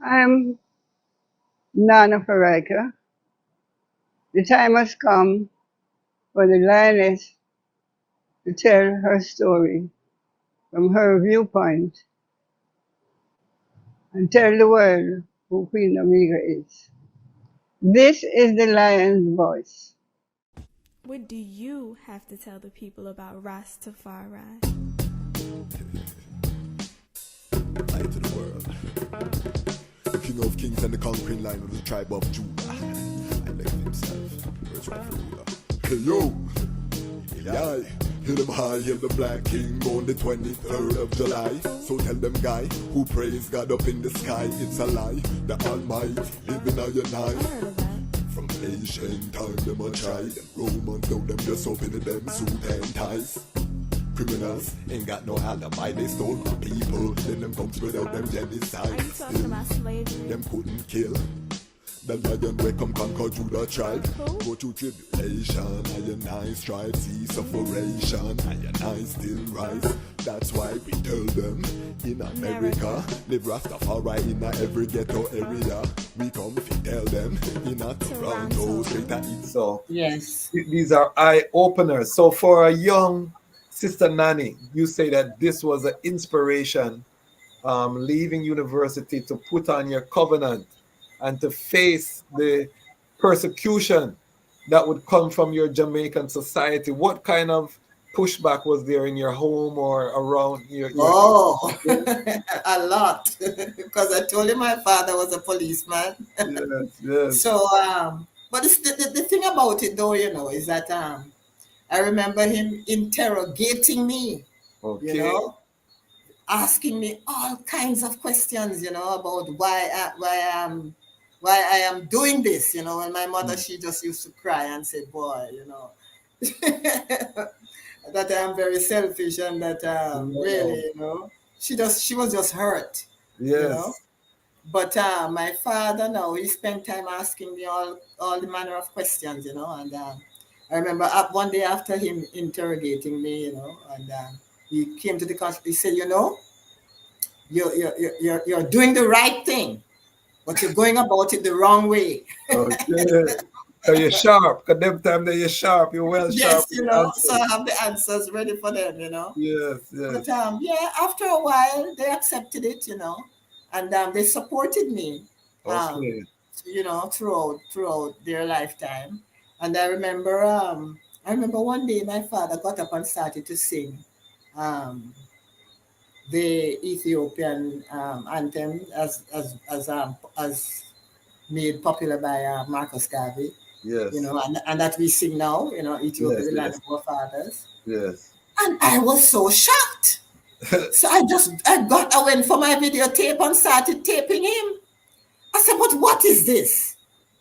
I'm Nana Farika. The time has come for the lioness to tell her story from her viewpoint and tell the world who Queen Omega is. This is the lion's voice. What do you have to tell the people about Ras Tafari? Light to the world. The king of kings and the conquering lion of the tribe of Judah. I left himself. Where's my ruler? Hey yo! Yeah. Hail him high, hail the black king, born the 23rd of July. So tell them guy, who praise God up in the sky, it's a lie. The Almighty living on your night. From ancient time, them a try. Them Romans, though them just open them suit and ties. Criminals ain't got no alibi, they stole my people. Then them come spread out them genocide. Are you talking about slavery? Them couldn't kill. The lion will come conquer Judah tribe. Go through tribulation, and I strive, see sufferation, and I still rise. That's why we tell them, in America, live Rastafari in every ghetto area. We come to tell them, in a Toronto, straight at it. So, Yes. these are eye openers. So, for a young Sister Nanny, you say that this was an inspiration, leaving university to put on your covenant and to face the persecution that would come from your Jamaican society. What kind of pushback was there in your home or around your Oh, a lot. Because I told you my father was a policeman. Yes, yes. So, but the thing about it though, is that I remember him interrogating me, Okay. Asking me all kinds of questions, about why I am doing this, and my mother, she just used to cry and say, boy, that I am very selfish and that really, she was just hurt. Yes. But my father now, he spent time asking me all the manner of questions, and I remember one day after him interrogating me, and he came to the country, he said, you're doing the right thing, but you're going about it the wrong way. Okay. So you're sharp, because them time that you're sharp, you're well sharp. Yes, so I have the answers ready for them, Yes, yes. But after a while, they accepted it, and they supported me, Okay. throughout their lifetime. And I remember one day my father got up and started to sing the Ethiopian anthem as made popular by Marcus Garvey. Yes. And that we sing now, Ethiopia, Yes, the land yes. of our fathers. Yes. And I was so shocked. So I went for my videotape and started taping him. I said, but what is this?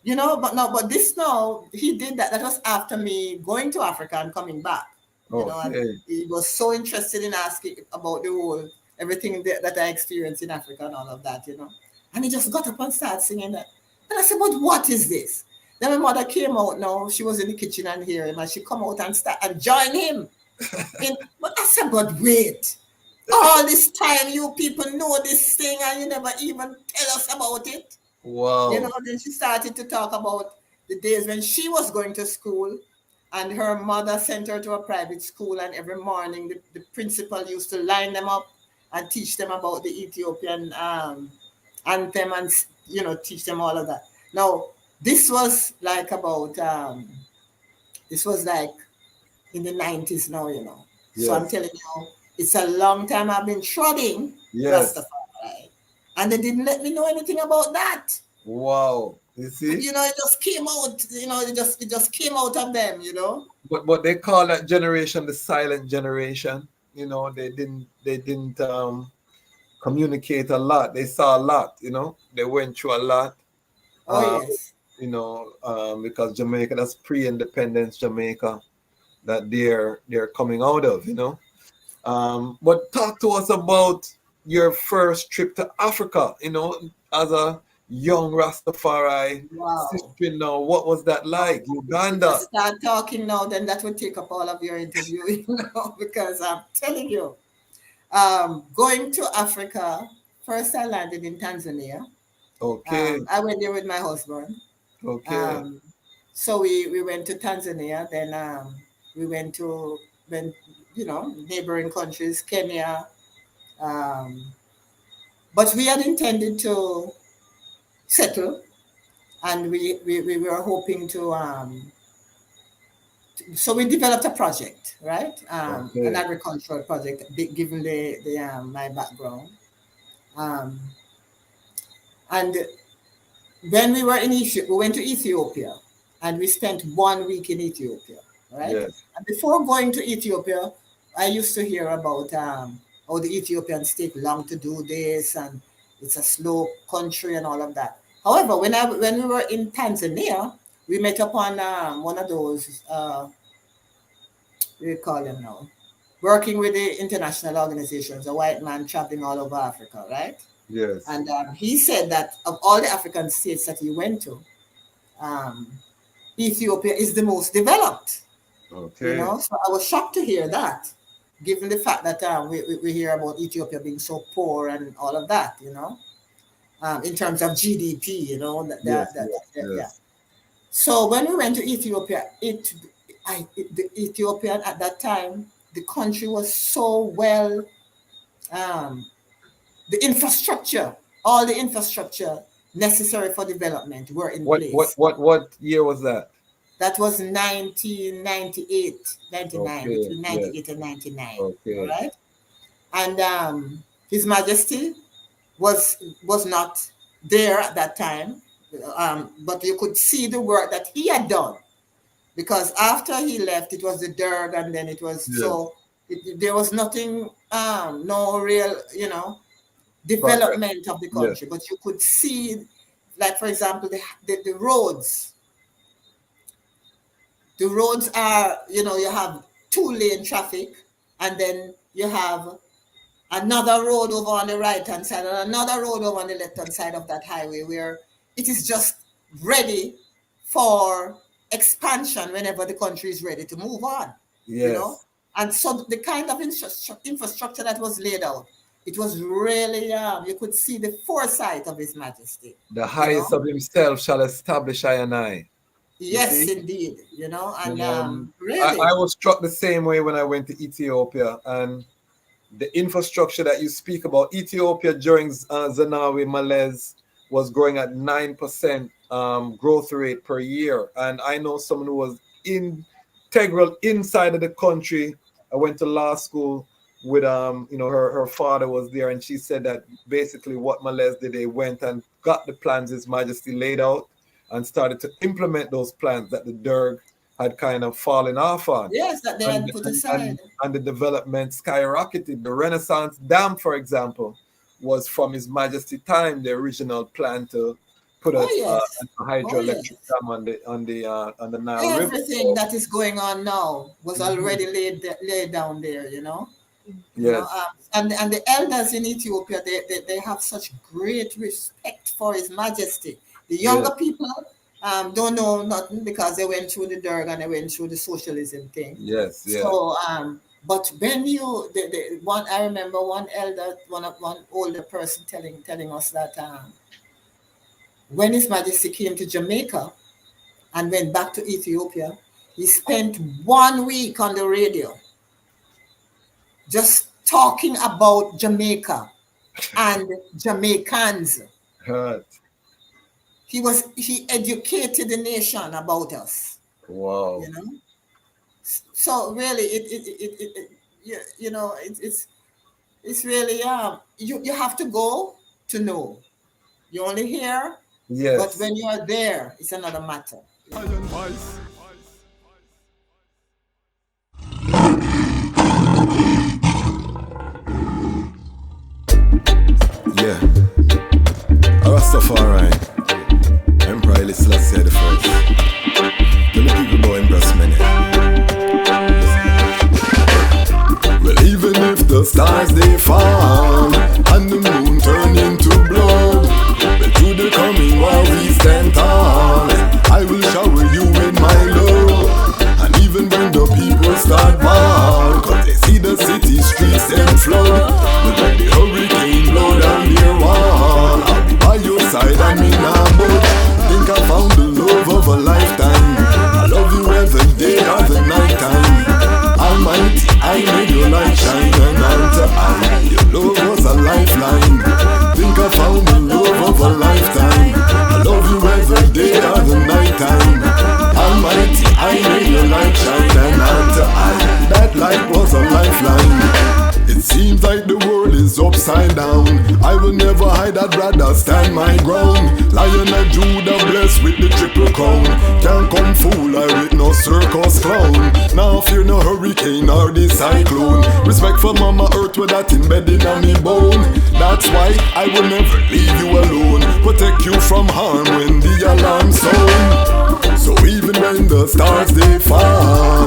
But this now, he did that. That was after me going to Africa and coming back. And he was so interested in asking about everything that I experienced in Africa and all of that, And he just got up and started singing that. And I said, but what is this? Then my mother came out now. She was in the kitchen and hear him, and she come out and join him. But I said, but wait. All this time you people know this thing and you never even tell us about it. Wow. Then she started to talk about the days when she was going to school and her mother sent her to a private school, and every morning the principal used to line them up and teach them about the Ethiopian anthem and, teach them all of that. Now, this was like in the 90s now, Yes. So I'm telling you, it's a long time I've been trotting Rastafari. And they didn't let me know anything about that. Wow. You see? It just came out, it just came out of them, But they call that generation the silent generation. They didn't communicate a lot. They saw a lot, They went through a lot. Yes. Because Jamaica, that's pre-independence Jamaica that they're coming out of, But talk to us about your first trip to Africa, as a young Rastafari. Wow. Sister, what was that like? Uganda. If I start talking now, then that would take up all of your interview, because I'm telling you, going to Africa, first I landed in Tanzania. Okay. I went there with my husband. Okay. So we went to Tanzania, then we went to neighboring countries, Kenya. But we had intended to settle, and we were hoping to so we developed a project, right? An agricultural project, given my background. And when we were in Ethiopia, we went to Ethiopia, and we spent 1 week in Ethiopia, right? Yes. And before going to Ethiopia, I used to hear about how the Ethiopians take long to do this, and it's a slow country and all of that. However, when we were in Tanzania, we met upon one of those, what do you call them now? Working with the international organizations, a white man traveling all over Africa, right? Yes. And he said that of all the African states that he went to, Ethiopia is the most developed. Okay. You know, so I was shocked to hear that, given the fact that we hear about Ethiopia being so poor and all of that, you know, in terms of GDP, you know. Yeah. So when we went to Ethiopia, the Ethiopian at that time, the country was so well, the infrastructure, all the infrastructure necessary for development were in place. What year was that? That was 1998, 99, Okay, between 98 and 99. Okay. All right. And His Majesty was not there at that time, but you could see the work that he had done, because after he left, it was the Derg, and then it was there was nothing, no real, you know, development of the country. But you could see, like, for example, the roads. The roads are, you know, you have 2-lane traffic, and then you have another road over on the right-hand side and another road over on the left-hand side of that highway, where it is just ready for expansion whenever the country is ready to move on. Yes. You know? And so the kind of infrastructure that was laid out, it was really, you could see the foresight of His Majesty. The highest of himself shall establish I and I. Yes, indeed. You know, and really, I was struck the same way when I went to Ethiopia, and the infrastructure that you speak about, Ethiopia during Zenawi Malaise was growing at 9% growth rate per year. And I know someone who was integral inside of the country. I went to law school with, you know, her father was there, and she said that basically what Malaise did, they went and got the plans His Majesty laid out and started to implement those plans that the Derg had kind of fallen off on. Yes, that they had put aside. And the development skyrocketed. The Renaissance Dam, for example, was from His Majesty time, the original plan to put a hydroelectric dam on the Nile River. Everything that is going on now was already laid down there, you know. Yes. You know, and the elders in Ethiopia, they have such great respect for His Majesty. The younger people don't know nothing because they went through the Derg and they went through the socialism thing. Yes, yeah. So, but when you, I remember one elder, one older person telling us that when His Majesty came to Jamaica and went back to Ethiopia, he spent 1 week on the radio just talking about Jamaica and Jamaicans. Hurt. He educated the nation about us. Wow. You know? So really, it's really you have to go to know. You only hear, but when you are there, it's another matter. Yeah, Rastafari, Emperor Haile Selassie I. Tell the people about embrace many. Well, even if the stars they fall and the moon turn into blood, well, to the coming war we stand tall. I will shower you with my I'd rather stand my ground. Lion of Judah blessed with the triple crown. Can't come fool I with no circus clown. Now fear no hurricane or the cyclone. Respect for Mama Earth with that embedded on me bone. That's why I will never leave you alone. Protect you from harm when the alarm sound. So even when the stars they fall,